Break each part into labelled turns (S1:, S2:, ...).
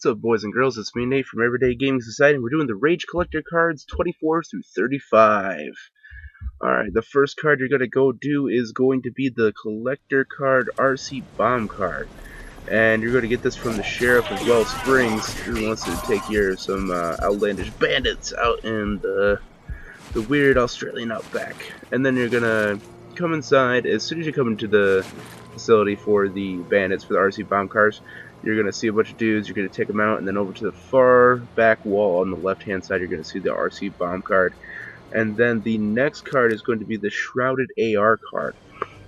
S1: What's up, boys and girls? It's me, Nate, from Everyday Gaming Society, and we're doing the Rage Collector cards 24 through 35. Alright, the first card you're going to go do is going to be the Collector card RC Bomb card. And you're going to get this from the Sheriff of Well Springs, who wants to take care of some outlandish bandits out in the weird Australian outback. And then you're going to come inside. As soon as you come into the facility for the bandits, for the RC Bomb cards, you're going to see a bunch of dudes, you're going to take them out, and then over to the far back wall on the left hand side you're going to see the RC Bomb card. And then the next card is going to be the Shrouded AR card.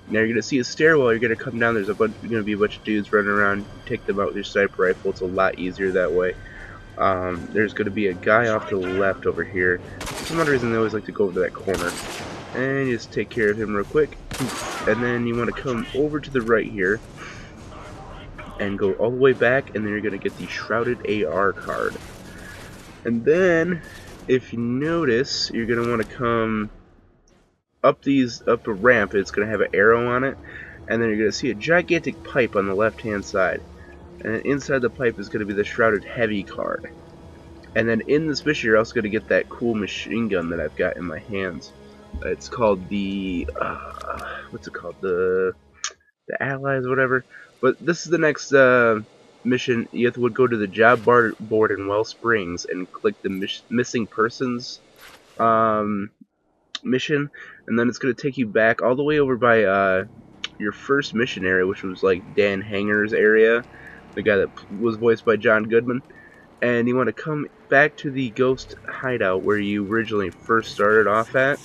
S1: Now you're going to see a stairwell, you're going to come down, there's going to be a bunch of dudes running around, you take them out with your sniper rifle, it's a lot easier that way. There's going to be a guy off to the left over here. For some odd reason they always like to go over to that corner. And you just take care of him real quick. And then you want to come over to the right here and go all the way back, and then you're going to get the Shrouded AR card. And then, if you notice, you're going to want to come up a ramp. It's going to have an arrow on it, and then you're going to see a gigantic pipe on the left hand side. And inside the pipe is going to be the Shrouded Heavy card. And then in this mission you're also going to get that cool machine gun that I've got in my hands. It's called the what's it called? The Allies, whatever. But this is the next mission. You have to go to the job board in Well Springs and click the missing persons mission, and then it's going to take you back all the way over by your first mission area, which was like Dan Hanger's area, the guy that was voiced by John Goodman. And you want to come back to the ghost hideout where you originally first started off at,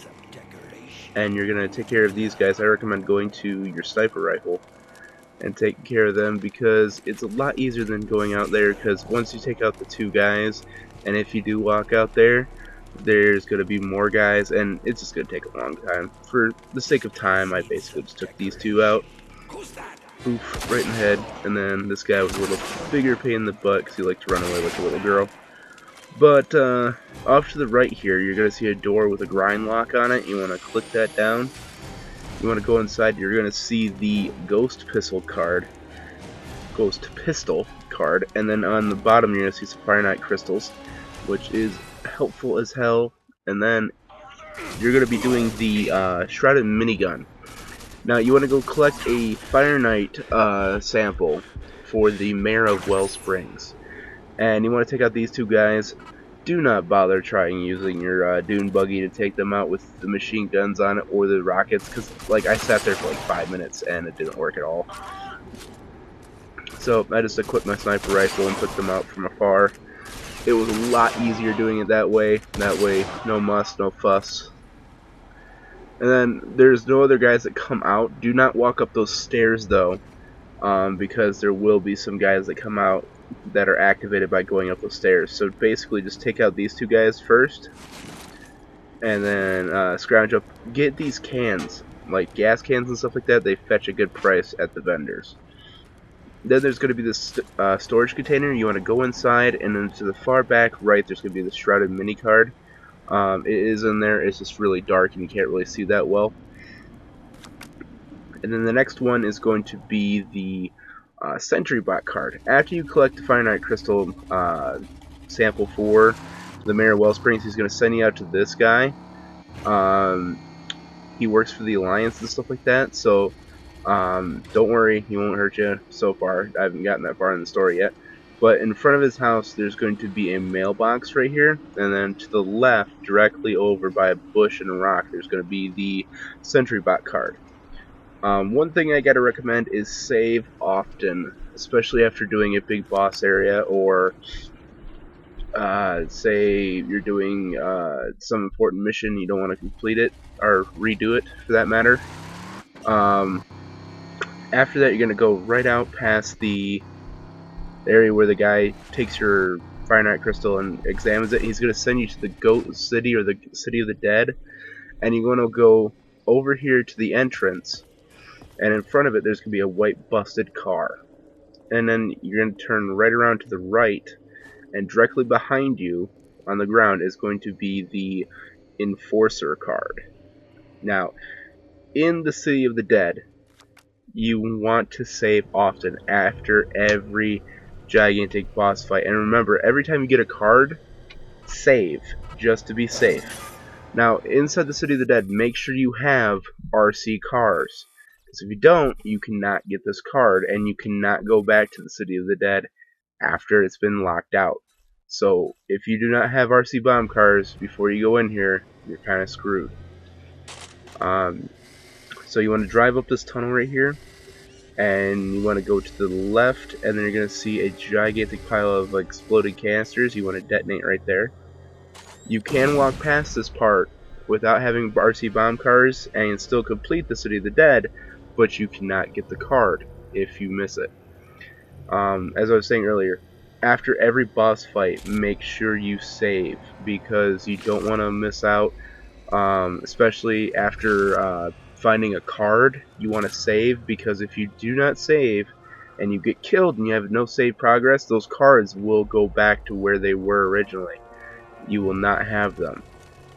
S1: and you're going to take care of these guys. I recommend going to your sniper rifle and taking care of them, because it's a lot easier than going out there, because once you take out the two guys, and if you do walk out there, there's going to be more guys, and it's just going to take a long time. For the sake of time, I basically just took these two out. Oof, right in the head. And then this guy was a little bigger pain in the butt because he liked to run away like a little girl. But off to the right here, you're going to see a door with a grind lock on it. You want to click that down. You want to go inside, you're going to see the Ghost Pistol card. And then on the bottom you're going to see some Fire Knight crystals, which is helpful as hell. And then you're going to be doing the Shrouded Minigun. Now you want to go collect a Fire Knight sample for the Mayor of Well Springs. And you want to take out these two guys. Do not bother trying using your dune buggy to take them out with the machine guns on it or the rockets, because like I sat there for like 5 minutes and it didn't work at all. So I just equipped my sniper rifle and took them out from afar. It was a lot easier doing it that way. No muss, no fuss. And then there's no other guys that come out. Do not walk up those stairs though, because there will be some guys that come out that are activated by going up the stairs. So basically just take out these two guys first, and then scrounge up, get these cans, like gas cans and stuff like that. They fetch a good price at the vendors. Then there's going to be this storage container. You want to go inside, and then to the far back right there's going to be the Shrouded Mini card. It is in there, it's just really dark and you can't really see that well. And then the next one is going to be the Sentry Bot card. After you collect the Fire Knight crystal sample for the Mayor of Well Springs, he's going to send you out to this guy. He works for the Alliance and stuff like that, so don't worry, he won't hurt you so far. I haven't gotten that far in the story yet. But in front of his house there's going to be a mailbox right here, and then to the left, directly over by a bush and a rock, there's going to be the Sentry Bot card. One thing I gotta recommend is save often, especially after doing a big boss area, or say you're doing some important mission, you don't want to complete it, or redo it for that matter. After that you're going to go right out past the area where the guy takes your Fire Knight crystal and examines it. He's going to send you to the Goat City, or the City of the Dead, and you're going to go over here to the entrance, and in front of it there's going to be a white busted car. And then you're going to turn right around to the right, and directly behind you on the ground is going to be the Enforcer card. Now, in the City of the Dead, you want to save often after every gigantic boss fight. And remember, every time you get a card, save, just to be safe. Now, inside the City of the Dead, make sure you have RC cars. Because if you don't, you cannot get this card, and you cannot go back to the City of the Dead after it's been locked out. So, if you do not have RC bomb cars before you go in here, you're kind of screwed. So you want to drive up this tunnel right here, and you want to go to the left, and then you're going to see a gigantic pile of exploded canisters. You want to detonate right there. You can walk past this part without having RC bomb cars and still complete the City of the Dead, but you cannot get the card if you miss it. As I was saying earlier, after every boss fight, make sure you save, because you don't want to miss out, especially after finding a card. You want to save, because if you do not save and you get killed and you have no save progress, those cards will go back to where they were originally. You will not have them.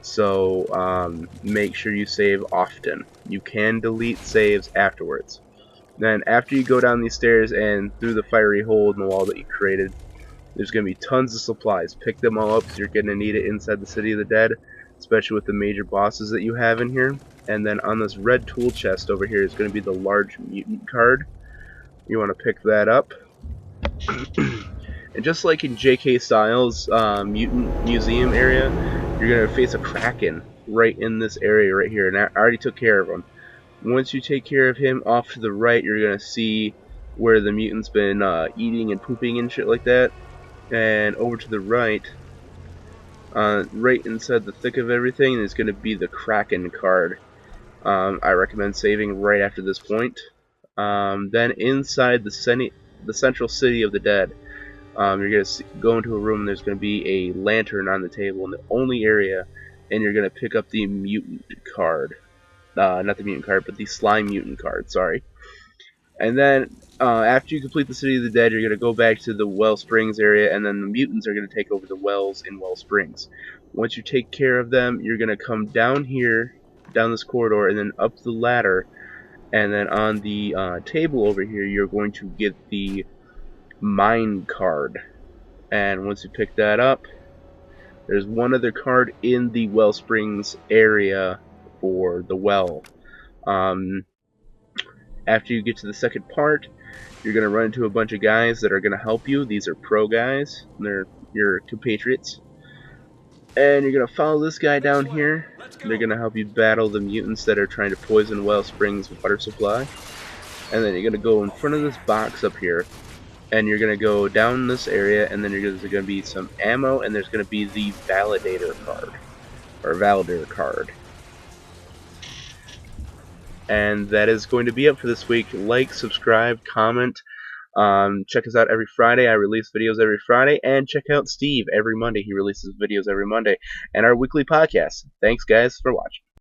S1: So make sure you save often. You can delete saves afterwards. Then after you go down these stairs and through the fiery hole in the wall that you created, there's going to be tons of supplies. Pick them all up because you're going to need it inside the City of the Dead, especially with the major bosses that you have in here. And then on this red tool chest over here is going to be the large mutant card. You want to pick that up. And just like in J.K. Styles' Mutant Museum area, you're going to face a Kraken right in this area right here. And I already took care of him. Once you take care of him, off to the right, you're going to see where the mutant's been eating and pooping and shit like that. And over to the right, right inside the thick of everything, is going to be the Kraken card. I recommend saving right after this point. Then inside the central City of the Dead, you're going to go into a room and there's going to be a lantern on the table in the only area, and you're going to pick up the mutant card. Not the mutant card, but the slime mutant card, sorry. And then, after you complete the City of the Dead, you're going to go back to the Well Springs area, and then the mutants are going to take over the wells in Well Springs. Once you take care of them, you're going to come down here, down this corridor, and then up the ladder, and then on the table over here, you're going to get the mine card. And once you pick that up, there's one other card in the Well Springs area for the well. After you get to the second part, you're going to run into a bunch of guys that are going to help you. These are pro guys. They're your compatriots. And you're going to follow this guy down here. They're going to help you battle the mutants that are trying to poison Well Springs water supply. And then you're going to go in front of this box up here. And you're going to go down this area, and then there's going to be some ammo, and there's going to be the Validator card. Or Validator card. And that is going to be it for this week. Like, subscribe, comment. Check us out every Friday. I release videos every Friday. And check out Steve every Monday. He releases videos every Monday. And our weekly podcast. Thanks, guys, for watching.